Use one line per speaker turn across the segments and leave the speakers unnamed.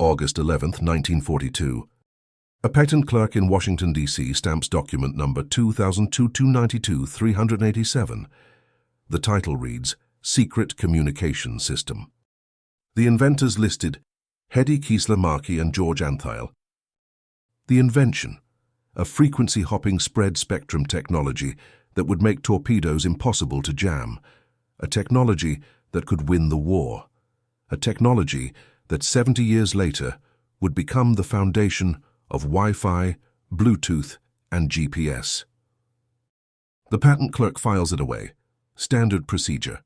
August 11, 1942. A patent clerk in Washington, D.C. stamps document number 2002-292-387. The title reads, Secret Communication System. The inventors listed, Hedy Lamarr and George Antheil. The invention, a frequency-hopping spread-spectrum technology that would make torpedoes impossible to jam, a technology that could win the war, a technology that 70 years later would become the foundation of Wi-Fi, Bluetooth, and GPS. The patent clerk files it away. Standard procedure.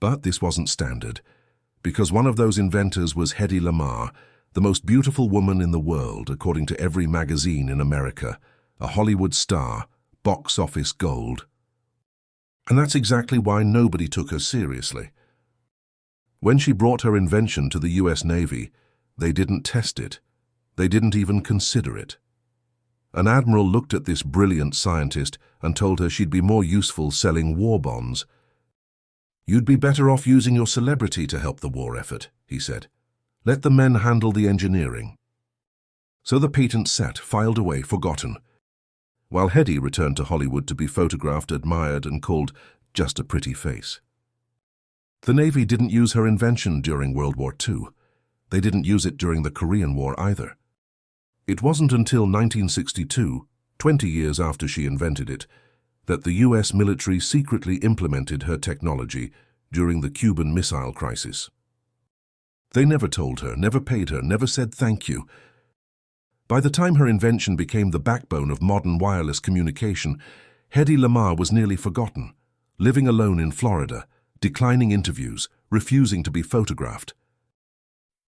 But this wasn't standard, because one of those inventors was Hedy Lamarr, the most beautiful woman in the world, according to every magazine in America, a Hollywood star, box office gold. And that's exactly why nobody took her seriously. When she brought her invention to the US Navy, they didn't test it. They didn't even consider it. An admiral looked at this brilliant scientist and told her she'd be more useful selling war bonds. "You'd be better off using your celebrity to help the war effort," he said. "Let the men handle the engineering." So the patent sat, filed away, forgotten, while Hedy returned to Hollywood to be photographed, admired, and called just a pretty face. The Navy didn't use her invention during World War II. They didn't use it during the Korean War either. It wasn't until 1962, 20 years after she invented it, that the US military secretly implemented her technology during the Cuban Missile Crisis. They never told her, never paid her, never said thank you. By the time her invention became the backbone of modern wireless communication, Hedy Lamarr was nearly forgotten, living alone in Florida, declining interviews, refusing to be photographed.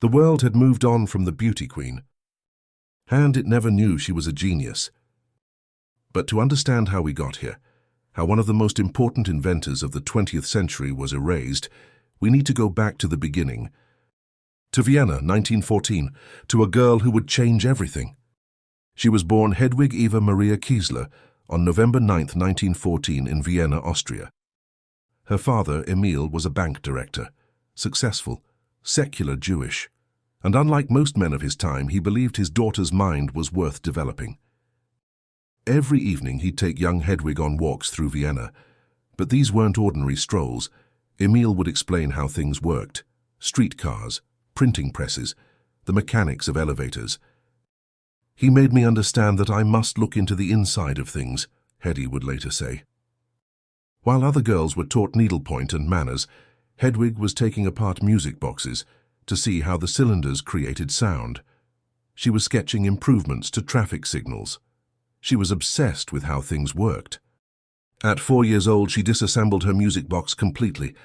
The world had moved on from the beauty queen, and it never knew she was a genius. But to understand how we got here, how one of the most important inventors of the 20th century was erased, we need to go back to the beginning, to Vienna, 1914, to a girl who would change everything. She was born Hedwig Eva Maria Kiesler on November 9, 1914 in Vienna, Austria. Her father, Emil, was a bank director, successful, secular Jewish, and unlike most men of his time, he believed his daughter's mind was worth developing. Every evening he'd take young Hedwig on walks through Vienna, but these weren't ordinary strolls. Emil would explain how things worked: streetcars, printing presses, the mechanics of elevators. "He made me understand that I must look into the inside of things," Hedy would later say. While other girls were taught needlepoint and manners, Hedwig was taking apart music boxes to see how the cylinders created sound. She was sketching improvements to traffic signals. She was obsessed with how things worked. At 4 years old, she disassembled her music box completely.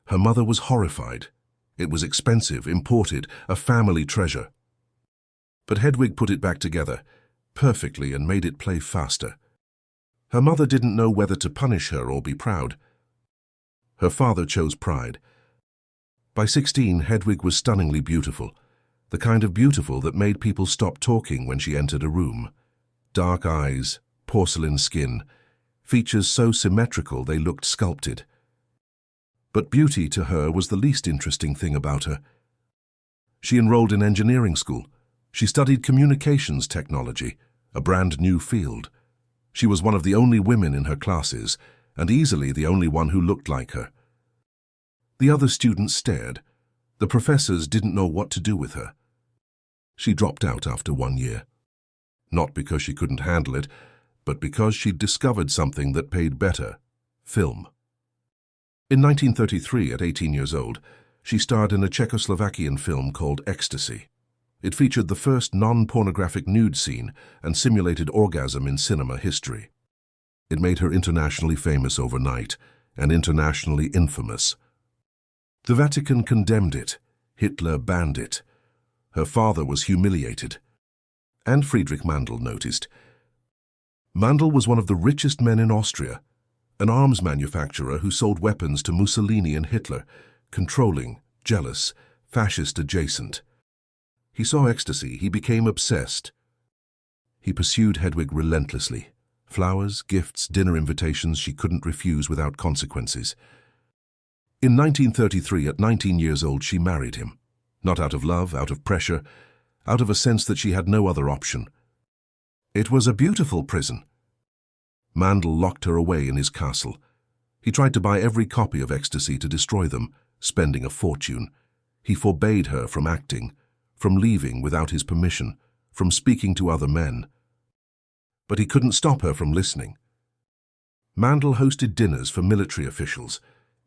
Her mother was horrified. It was expensive, imported, a family treasure. But Hedwig put it back together perfectly and made it play faster. Her mother didn't know whether to punish her or be proud. Her father chose pride. By 16, Hedwig was stunningly beautiful, the kind of beautiful that made people stop talking when she entered a room. Dark eyes, porcelain skin, features so symmetrical they looked sculpted. But beauty to her was the least interesting thing about her. She enrolled in engineering school. She studied communications technology, a brand new field. She was one of the only women in her classes, and easily the only one who looked like her. The other students stared. The professors didn't know what to do with her. She dropped out after 1 year. Not because she couldn't handle it, but because she'd discovered something that paid better: film. In 1933, at 18 years old, she starred in a Czechoslovakian film called Ecstasy. It featured the first non-pornographic nude scene and simulated orgasm in cinema history. It made her internationally famous overnight, and internationally infamous. The Vatican condemned it. Hitler banned it. Her father was humiliated. And Friedrich Mandl noticed. Mandl was one of the richest men in Austria, an arms manufacturer who sold weapons to Mussolini and Hitler, controlling, jealous, fascist adjacent. He saw Ecstasy. He became obsessed. He pursued Hedwig relentlessly. Flowers, gifts, dinner invitations she couldn't refuse without consequences. In 1933, at 19 years old, she married him. Not out of love, out of pressure, out of a sense that she had no other option. It was a beautiful prison. Mandel locked her away in his castle. He tried to buy every copy of ecstasy to destroy them, spending a fortune. He forbade her from acting, from leaving without his permission, from speaking to other men. But he couldn't stop her from listening. Mandel hosted dinners for military officials,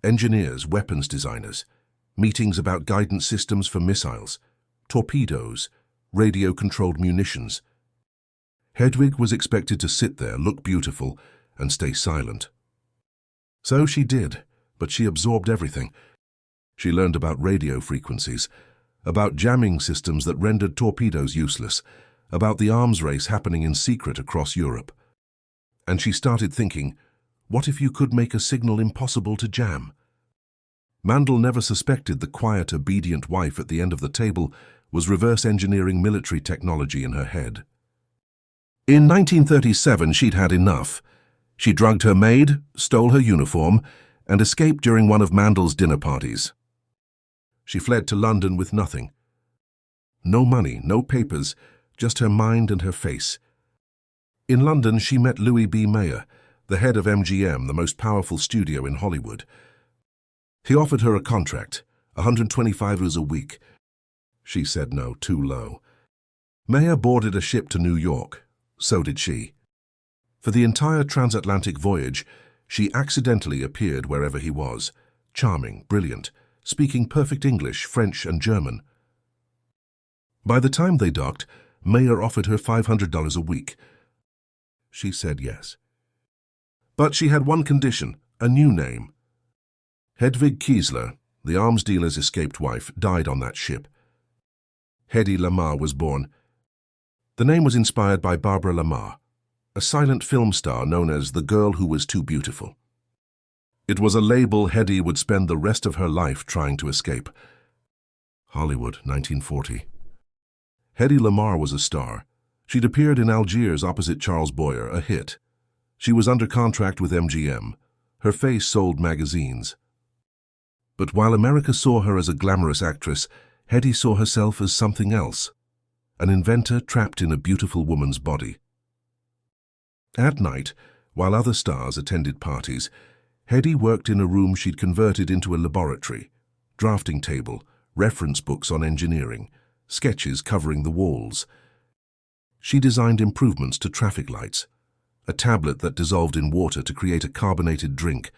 engineers, weapons designers, meetings about guidance systems for missiles, torpedoes, radio-controlled munitions. Hedwig was expected to sit there, look beautiful, and stay silent. So she did, but she absorbed everything. She learned about radio frequencies, about jamming systems that rendered torpedoes useless, about the arms race happening in secret across Europe. And she started thinking, what if you could make a signal impossible to jam? Mandel never suspected the quiet, obedient wife at the end of the table was reverse engineering military technology in her head. In 1937, she'd had enough. She drugged her maid, stole her uniform, and escaped during one of Mandel's dinner parties. She fled to London with nothing. No money, no papers, just her mind and her face. In London, she met Louis B. Mayer, the head of MGM, the most powerful studio in Hollywood. He offered her a contract, $125 a week. She said no, too low. Mayer boarded a ship to New York. So did she. For the entire transatlantic voyage, she accidentally appeared wherever he was, charming, brilliant, speaking perfect English, French, and German. By the time they docked, Mayer offered her $500 a week. She said yes. But she had one condition, a new name. Hedwig Kiesler, the arms dealer's escaped wife, died on that ship. Hedy Lamarr was born. The name was inspired by Barbara Lamarr, a silent film star known as the girl who was too beautiful. It was a label Hedy would spend the rest of her life trying to escape. Hollywood, 1940. Hedy Lamarr was a star. She'd appeared in Algiers opposite Charles Boyer, a hit. She was under contract with MGM. Her face sold magazines. But while America saw her as a glamorous actress, Hedy saw herself as something else, an inventor trapped in a beautiful woman's body. At night, while other stars attended parties, Hedy worked in a room she'd converted into a laboratory, drafting table, reference books on engineering, sketches covering the walls. She designed improvements to traffic lights, a tablet that dissolved in water to create a carbonated drink,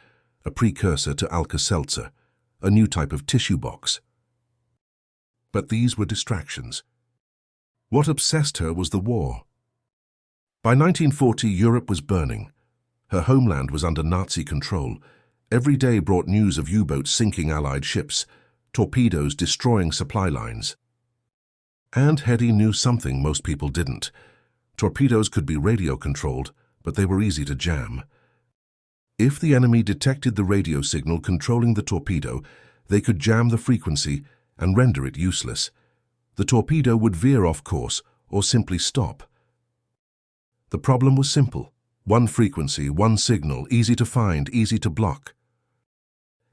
a precursor to Alka-Seltzer, a new type of tissue box. But these were distractions. What obsessed her was the war. By 1940, Europe was burning. Her homeland was under Nazi control. Every day brought news of U-boats sinking Allied ships, torpedoes destroying supply lines. And Hedy knew something most people didn't. Torpedoes could be radio-controlled, but they were easy to jam. If the enemy detected the radio signal controlling the torpedo, they could jam the frequency and render it useless. The torpedo would veer off course or simply stop. The problem was simple. One frequency, one signal, easy to find, easy to block.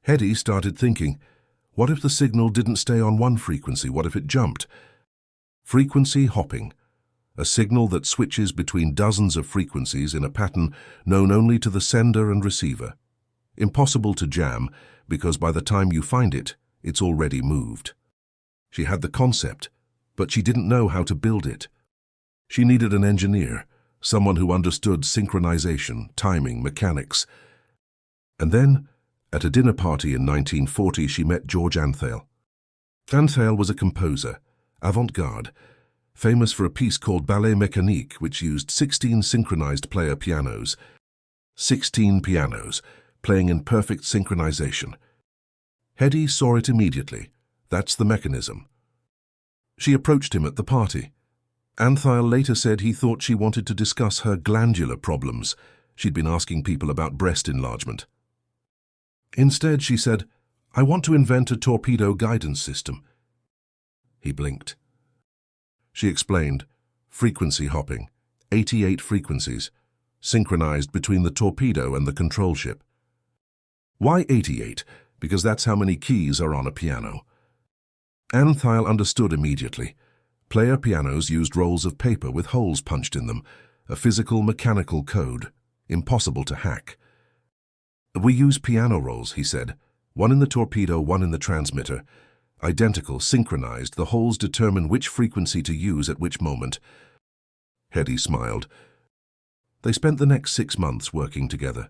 Hedy started thinking, what if the signal didn't stay on one frequency? What if it jumped? Frequency hopping, a signal that switches between dozens of frequencies in a pattern known only to the sender and receiver. Impossible to jam, because by the time you find it, it's already moved. She had the concept, but she didn't know how to build it. She needed an engineer, someone who understood synchronization, timing, mechanics. And then, at a dinner party in 1940, she met George Antheil. Antheil was a composer, avant-garde, famous for a piece called Ballet Mécanique, which used 16 synchronized player pianos. 16 pianos, playing in perfect synchronization. Hedy saw it immediately. That's the mechanism. She approached him at the party. Antheil later said he thought she wanted to discuss her glandular problems. She'd been asking people about breast enlargement. Instead, she said, "I want to invent a torpedo guidance system." He blinked. She explained, frequency hopping, 88 frequencies, synchronized between the torpedo and the control ship. Why 88? Because that's how many keys are on a piano. Antheil understood immediately. Player pianos used rolls of paper with holes punched in them, a physical, mechanical code, impossible to hack. "We use piano rolls," he said. "One in the torpedo, one in the transmitter. Identical, synchronized, the holes determine which frequency to use at which moment." Hedy smiled. They spent the next 6 months working together.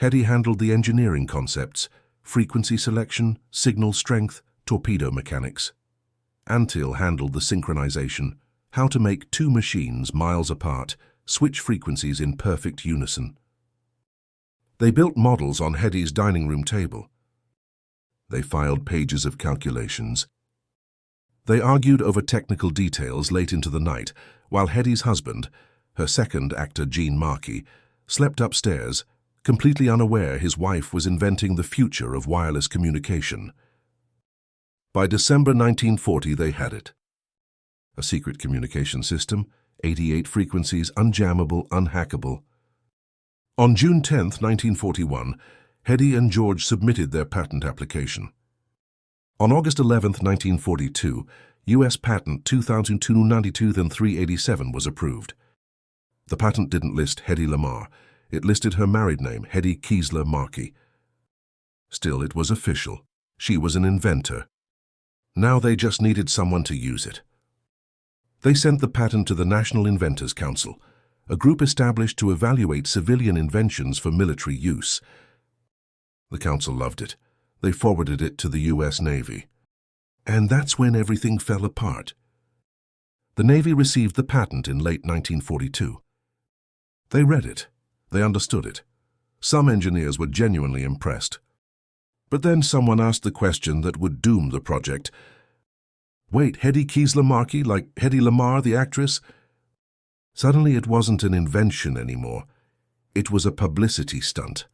Hedy handled the engineering concepts, frequency selection, signal strength, torpedo mechanics. Antheil handled the synchronization, how to make two machines miles apart, switch frequencies in perfect unison. They built models on Hedy's dining room table. They filed pages of calculations. They argued over technical details late into the night, while Hedy's husband, her second actor Gene Markey, slept upstairs, completely unaware his wife was inventing the future of wireless communication. By December 1940, they had it. A secret communication system, 88 frequencies, unjammable, unhackable. On June 10, 1941, Hedy and George submitted their patent application. On August 11, 1942, U.S. Patent 2002-92-387 was approved. The patent didn't list Hedy Lamarr. It listed her married name, Hedy Lamarr. Still, it was official. She was an inventor. Now they just needed someone to use it. They sent the patent to the National Inventors Council, a group established to evaluate civilian inventions for military use. The council loved it. They forwarded it to the U.S. Navy. And that's when everything fell apart. The Navy received the patent in late 1942. They read it. They understood it. Some engineers were genuinely impressed. But then someone asked the question that would doom the project. Wait, Hedy Lamarr, like Hedy Lamarr, the actress? Suddenly it wasn't an invention anymore. It was a publicity stunt.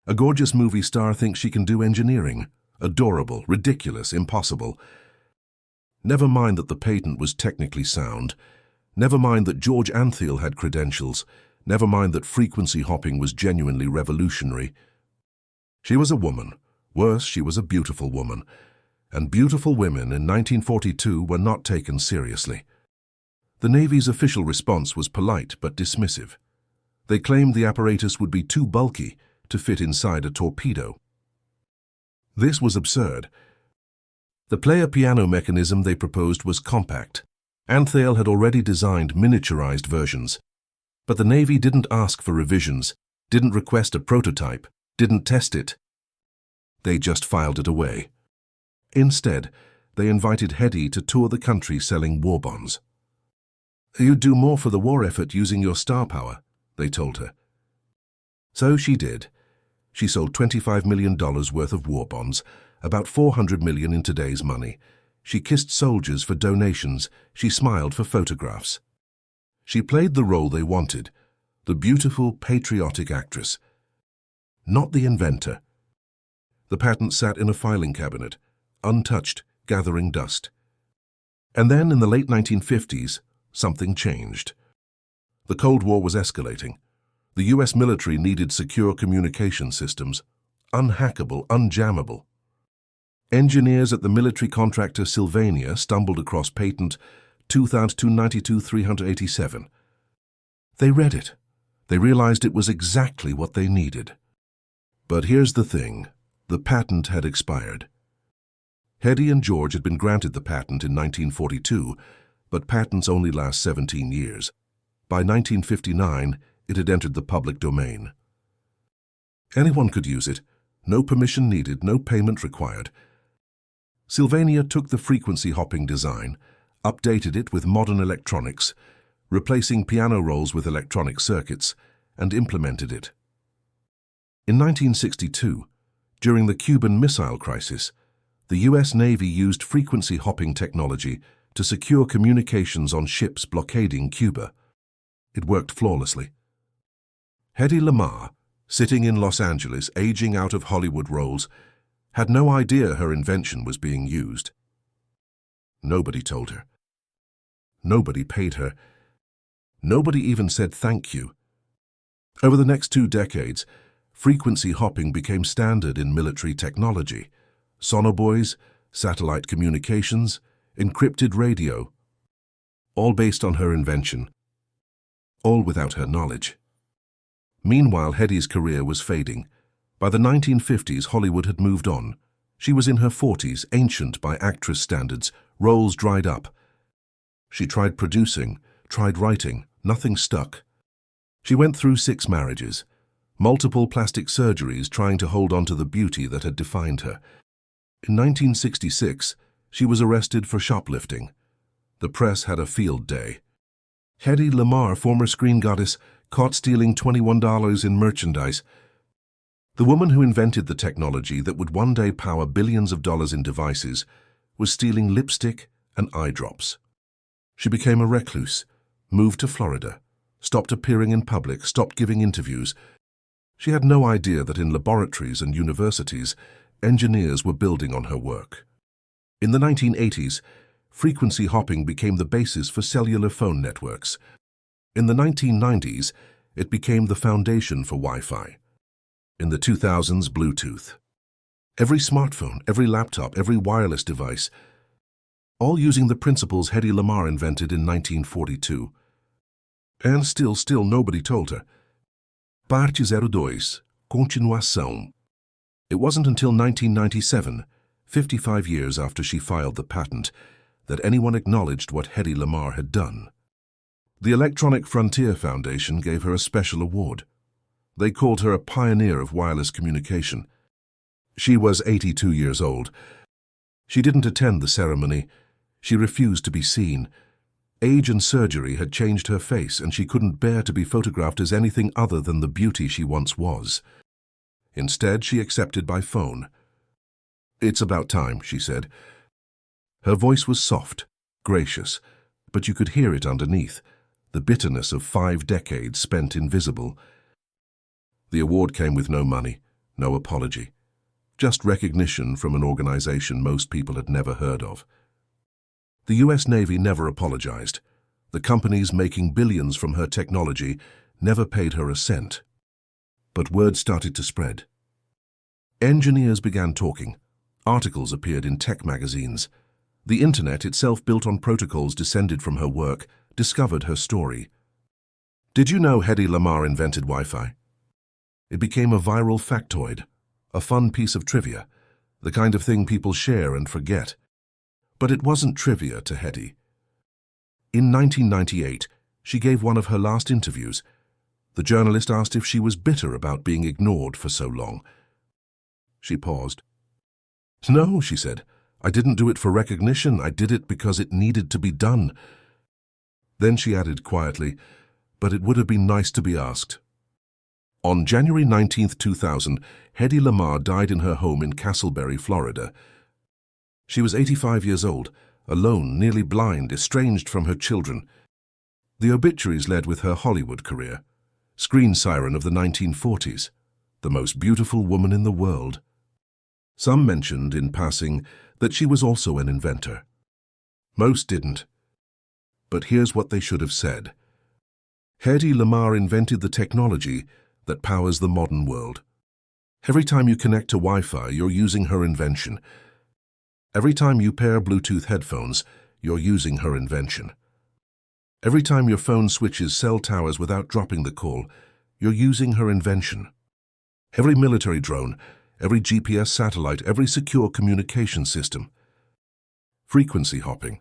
A gorgeous movie star thinks she can do engineering. Adorable, ridiculous, impossible. Never mind that the patent was technically sound. Never mind that George Antheil had credentials. Never mind that frequency hopping was genuinely revolutionary. She was a woman. Worse, she was a beautiful woman. And beautiful women in 1942 were not taken seriously. The Navy's official response was polite but dismissive. They claimed the apparatus would be too bulky to fit inside a torpedo. This was absurd. The player piano mechanism they proposed was compact. Antheil had already designed miniaturized versions. But the Navy didn't ask for revisions, didn't request a prototype, didn't test it. They just filed it away. Instead, they invited Hedy to tour the country selling war bonds. "You'd do more for the war effort using your star power," they told her. So she did. She sold $25 million worth of war bonds, about $400 million in today's money. She kissed soldiers for donations. She smiled for photographs. She played the role they wanted, the beautiful, patriotic actress. Not the inventor. The patent sat in a filing cabinet, untouched, gathering dust. And then, in the late 1950s, something changed. The Cold War was escalating. The U.S. military needed secure communication systems, unhackable, unjammable. Engineers at the military contractor Sylvania stumbled across patent 2002-92-387. They read it. They realized it was exactly what they needed. But here's the thing. The patent had expired. Hedy and George had been granted the patent in 1942, but patents only last 17 years. By 1959, it had entered the public domain. Anyone could use it. No permission needed, no payment required. Sylvania took the frequency hopping design, updated it with modern electronics, replacing piano rolls with electronic circuits, and implemented it. In 1962, during the Cuban Missile Crisis, the U.S. Navy used frequency hopping technology to secure communications on ships blockading Cuba. It worked flawlessly. Hedy Lamarr, sitting in Los Angeles, aging out of Hollywood roles, had no idea her invention was being used. Nobody told her. Nobody paid her. Nobody even said thank you. Over the next 2 decades, frequency hopping became standard in military technology. Sonobuoys, satellite communications, encrypted radio, all based on her invention, all without her knowledge. Meanwhile, Hedy's career was fading. By the 1950s, Hollywood had moved on. She was in her 40s, ancient by actress standards, roles dried up. She tried producing, tried writing, nothing stuck. She went through 6 marriages, multiple plastic surgeries trying to hold on to the beauty that had defined her. In 1966, she was arrested for shoplifting. The press had a field day. Hedy Lamarr, former screen goddess, caught stealing $21 in merchandise. The woman who invented the technology that would one day power billions of dollars in devices was stealing lipstick and eye drops. She became a recluse, moved to Florida, stopped appearing in public, stopped giving interviews. She had no idea that in laboratories and universities, engineers were building on her work. In the 1980s, frequency hopping became the basis for cellular phone networks. In the 1990s, it became the foundation for Wi-Fi. In the 2000s, Bluetooth. Every smartphone, every laptop, every wireless device, all using the principles Hedy Lamarr invented in 1942. And still nobody told her. Parte 02, Continuação. It wasn't until 1997, 55 years after she filed the patent, that anyone acknowledged what Hedy Lamarr had done. The Electronic Frontier Foundation gave her a special award. They called her a pioneer of wireless communication. She was 82 years old. She didn't attend the ceremony. She refused to be seen. Age and surgery had changed her face, and she couldn't bear to be photographed as anything other than the beauty she once was. Instead, she accepted by phone. "It's about time," she said. Her voice was soft, gracious, but you could hear it underneath, the bitterness of 5 decades spent invisible. The award came with no money, no apology, just recognition from an organization most people had never heard of. The US Navy never apologized. The companies making billions from her technology never paid her a cent. But word started to spread. Engineers began talking. Articles appeared in tech magazines. The internet, itself built on protocols descended from her work, discovered her story. Did you know Hedy Lamarr invented Wi-Fi? It became a viral factoid, a fun piece of trivia, the kind of thing people share and forget. But it wasn't trivia to Hedy. In 1998, she gave one of her last interviews. The journalist asked if she was bitter about being ignored for so long. She paused. "No," she said, "I didn't do it for recognition. I did it because it needed to be done." Then she added quietly, "But it would have been nice to be asked." On January 19, 2000, Hedy Lamarr died in her home in Castleberry, Florida. She was 85 years old, alone, nearly blind, estranged from her children. The obituaries led with her Hollywood career. Screen siren of the 1940s, the most beautiful woman in the world. Some mentioned, in passing, that she was also an inventor. Most didn't. But here's what they should have said. Hedy Lamarr invented the technology that powers the modern world. Every time you connect to Wi-Fi, you're using her invention. Every time you pair Bluetooth headphones, you're using her invention. Every time your phone switches cell towers without dropping the call, you're using her invention. Every military drone, every GPS satellite, every secure communication system. Frequency hopping.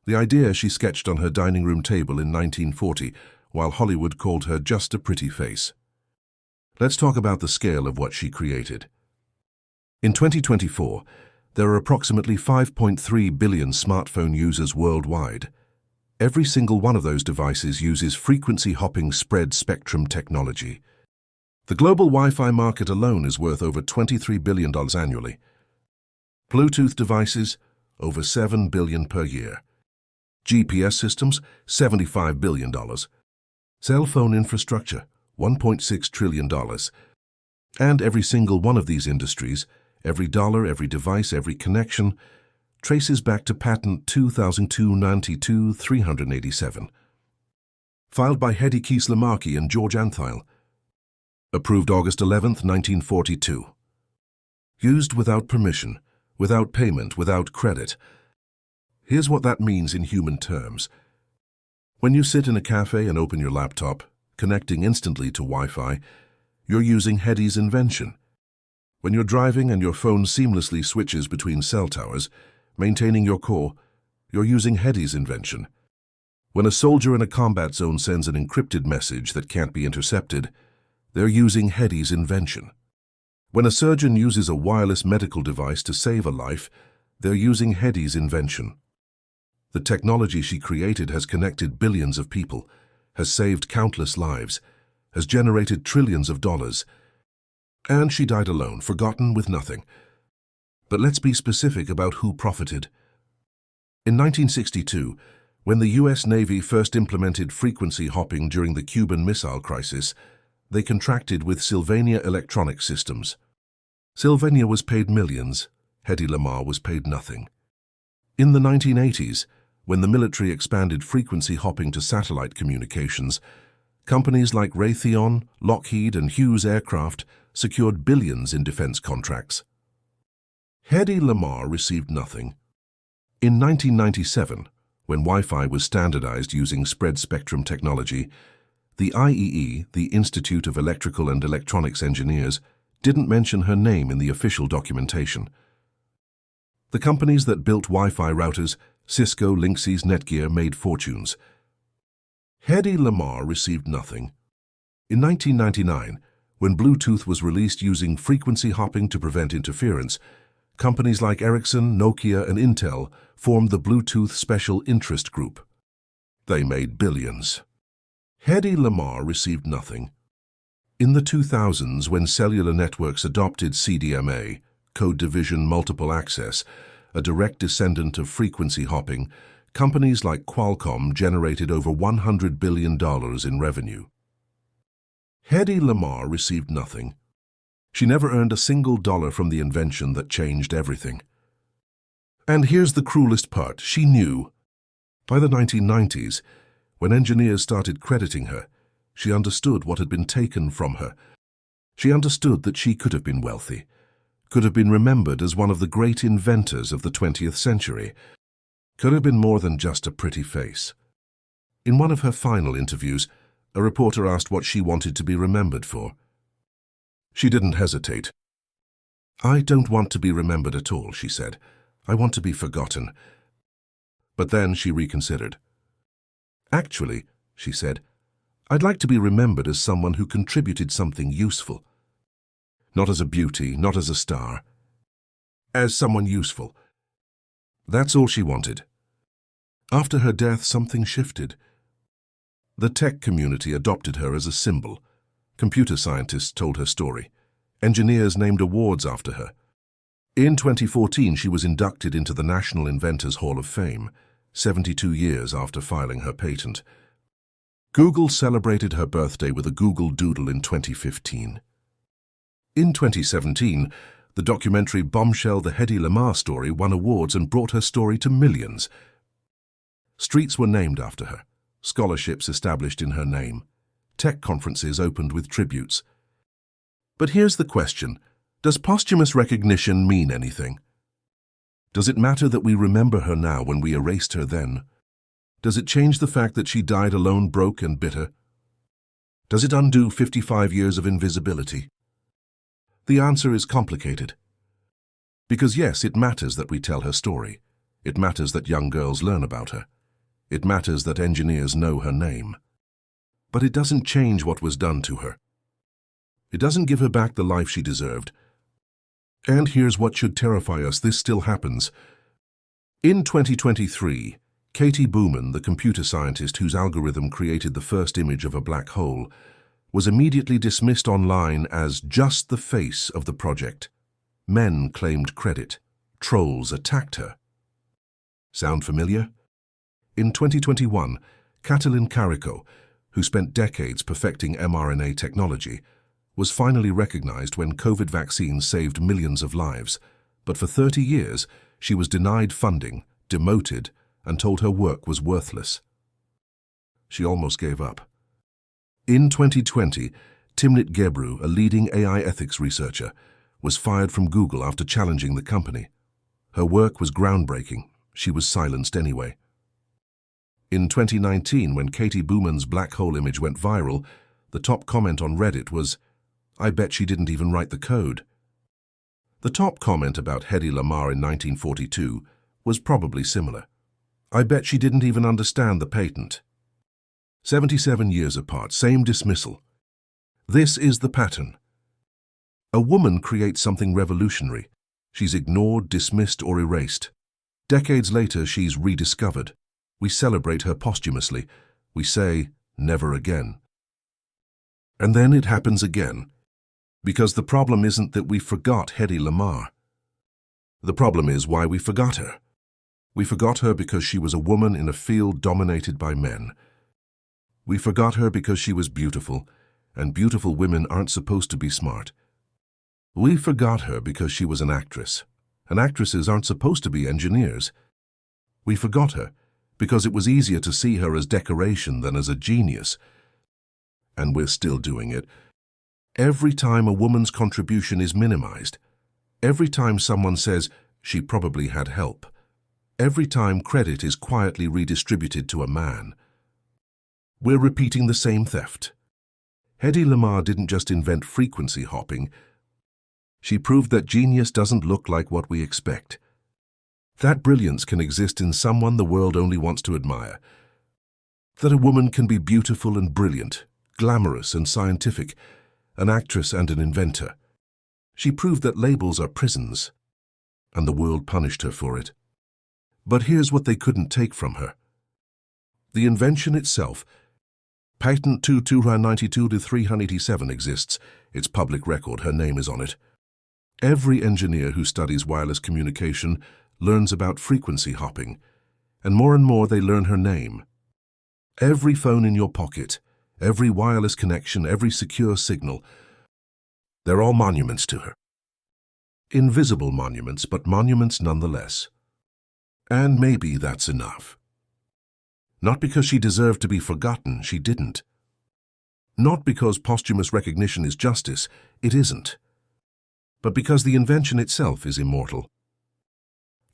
The idea she sketched on her dining room table in 1940, while Hollywood called her just a pretty face. Let's talk about the scale of what she created. In 2024, there are approximately 5.3 billion smartphone users worldwide. Every single one of those devices uses frequency-hopping spread spectrum technology. The global Wi-Fi market alone is worth over $23 billion annually. Bluetooth devices, over $7 billion per year. GPS systems, $75 billion. Cell phone infrastructure, $1.6 trillion. And every single one of these industries, every dollar, every device, every connection, traces back to patent 2002-92-387. Filed by Hedy Lamarr and George Antheil. Approved August 11, 1942. Used without permission, without payment, without credit. Here's what that means in human terms. When you sit in a cafe and open your laptop, connecting instantly to Wi-Fi, you're using Hedy's invention. When you're driving and your phone seamlessly switches between cell towers, maintaining your core, you're using Hedy's invention. When a soldier in a combat zone sends an encrypted message that can't be intercepted, they're using Hedy's invention. When a surgeon uses a wireless medical device to save a life, they're using Hedy's invention. The technology she created has connected billions of people, has saved countless lives, has generated trillions of dollars. And she died alone, forgotten, with nothing. But let's be specific about who profited. In 1962, when the US Navy first implemented frequency hopping during the Cuban Missile Crisis, they contracted with Sylvania Electronic Systems. Sylvania was paid millions, Hedy Lamarr was paid nothing. In the 1980s, when the military expanded frequency hopping to satellite communications, companies like Raytheon, Lockheed, and Hughes Aircraft secured billions in defense contracts. Hedy Lamarr received nothing. In 1997, when Wi-Fi was standardized using spread spectrum technology, the IEE, the Institute of Electrical and Electronics Engineers, didn't mention her name in the official documentation. The companies that built Wi-Fi routers, Cisco, Linksys, Netgear, made fortunes. Hedy Lamarr received nothing. In 1999, when Bluetooth was released using frequency hopping to prevent interference, companies like Ericsson, Nokia, and Intel formed the Bluetooth Special Interest Group. They made billions. Hedy Lamarr received nothing. In the 2000s, when cellular networks adopted CDMA, Code Division Multiple Access, a direct descendant of frequency hopping, companies like Qualcomm generated over $100 billion in revenue. Hedy Lamarr received nothing. She never earned a single dollar from the invention that changed everything. And here's the cruelest part, she knew. By the 1990s, when engineers started crediting her, she understood what had been taken from her. She understood that she could have been wealthy, could have been remembered as one of the great inventors of the 20th century, could have been more than just a pretty face. In one of her final interviews, a reporter asked what she wanted to be remembered for. She didn't hesitate. "I don't want to be remembered at all," she said. "I want to be forgotten." But then she reconsidered. "Actually," she said, "I'd like to be remembered as someone who contributed something useful. Not as a beauty, not as a star. As someone useful." That's all she wanted. After her death, something shifted. The tech community adopted her as a symbol. Computer scientists told her story. Engineers named awards after her. In 2014, she was inducted into the National Inventors Hall of Fame, 72 years after filing her patent. Google celebrated her birthday with a Google Doodle in 2015. In 2017, the documentary Bombshell: The Hedy Lamarr Story won awards and brought her story to millions. Streets were named after her, scholarships established in her name, tech conferences opened with tributes. But here's the question: does posthumous recognition mean anything? Does it matter that we remember her now when we erased her then? Does it change the fact that she died alone, broke and bitter? Does it undo 55 years of invisibility? The answer is complicated. Because yes, it matters that we tell her story. It matters that young girls learn about her. It matters that engineers know her name. But it doesn't change what was done to her. It doesn't give her back the life she deserved. And here's what should terrify us: this still happens. In 2023, Katie Booman, the computer scientist whose algorithm created the first image of a black hole, was immediately dismissed online as just the face of the project. Men claimed credit. Trolls attacked her. Sound familiar? In 2021, Katalin Kariko, who spent decades perfecting mRNA technology, was finally recognized when COVID vaccines saved millions of lives. But for 30 years, she was denied funding, demoted, and told her work was worthless. She almost gave up. In 2020, Timnit Gebru, a leading AI ethics researcher, was fired from Google after challenging the company. Her work was groundbreaking. She was silenced anyway. In 2019, when Katie Booman's black hole image went viral, the top comment on Reddit was, "I bet she didn't even write the code." The top comment about Hedy Lamarr in 1942 was probably similar. "I bet she didn't even understand the patent." 77 years apart, same dismissal. This is the pattern. A woman creates something revolutionary. She's ignored, dismissed, or erased. Decades later, she's rediscovered. We celebrate her posthumously. We say, "Never again." And then it happens again. Because the problem isn't that we forgot Hedy Lamarr. The problem is why we forgot her. We forgot her because she was a woman in a field dominated by men. We forgot her because she was beautiful, and beautiful women aren't supposed to be smart. We forgot her because she was an actress, and actresses aren't supposed to be engineers. We forgot her because it was easier to see her as decoration than as a genius. And we're still doing it. Every time a woman's contribution is minimized, every time someone says she probably had help, every time credit is quietly redistributed to a man, we're repeating the same theft. Hedy Lamarr didn't just invent frequency hopping. She proved that genius doesn't look like what we expect. That brilliance can exist in someone the world only wants to admire. That a woman can be beautiful and brilliant, glamorous and scientific, an actress and an inventor. She proved that labels are prisons, and the world punished her for it. But here's what they couldn't take from her. The invention itself. Patent 292-387 exists. It's public record. Her name is on it. Every engineer who studies wireless communication learns about frequency hopping, and more they learn her name. Every phone in your pocket, every wireless connection, every secure signal, they're all monuments to her. Invisible monuments, but monuments nonetheless. And maybe that's enough. Not because she deserved to be forgotten, she didn't. Not because posthumous recognition is justice, it isn't. But because the invention itself is immortal.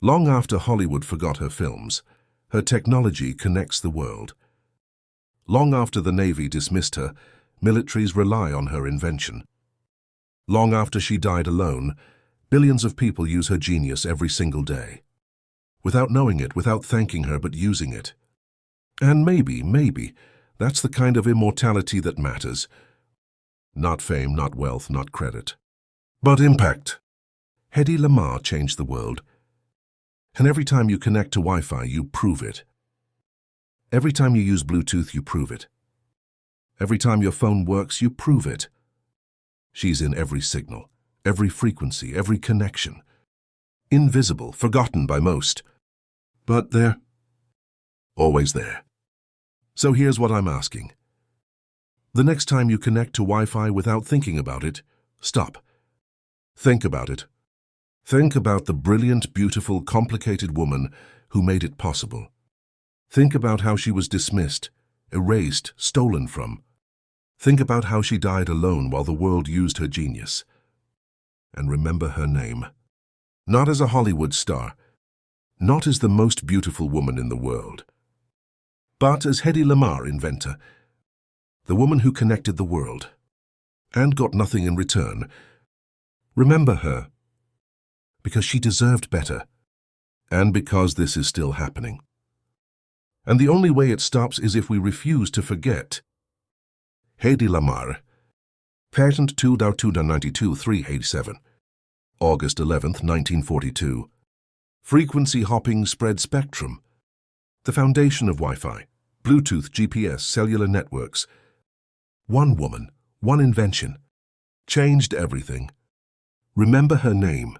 Long after Hollywood forgot her films, her technology connects the world. Long after the Navy dismissed her, militaries rely on her invention. Long after she died alone, billions of people use her genius every single day. Without knowing it, without thanking her, but using it. And maybe, that's the kind of immortality that matters. Not fame, not wealth, not credit. But impact. Hedy Lamarr changed the world. And every time you connect to Wi-Fi, you prove it. Every time you use Bluetooth, you prove it. Every time your phone works, you prove it. She's in every signal, every frequency, every connection. Invisible, forgotten by most. But there. Always there. So here's what I'm asking. The next time you connect to Wi-Fi without thinking about it, stop. Think about it. Think about the brilliant, beautiful, complicated woman who made it possible. Think about how she was dismissed, erased, stolen from. Think about how she died alone while the world used her genius. And remember her name. Not as a Hollywood star, not as the most beautiful woman in the world, but as Hedy Lamarr, inventor, the woman who connected the world, and got nothing in return. Remember her, because she deserved better, and because this is still happening. And the only way it stops is if we refuse to forget. Hedy Lamarr, Patent 292-387, August 11th, 1942. Frequency hopping spread spectrum. The foundation of Wi-Fi, Bluetooth, GPS, cellular networks. One woman, one invention, changed everything. Remember her name.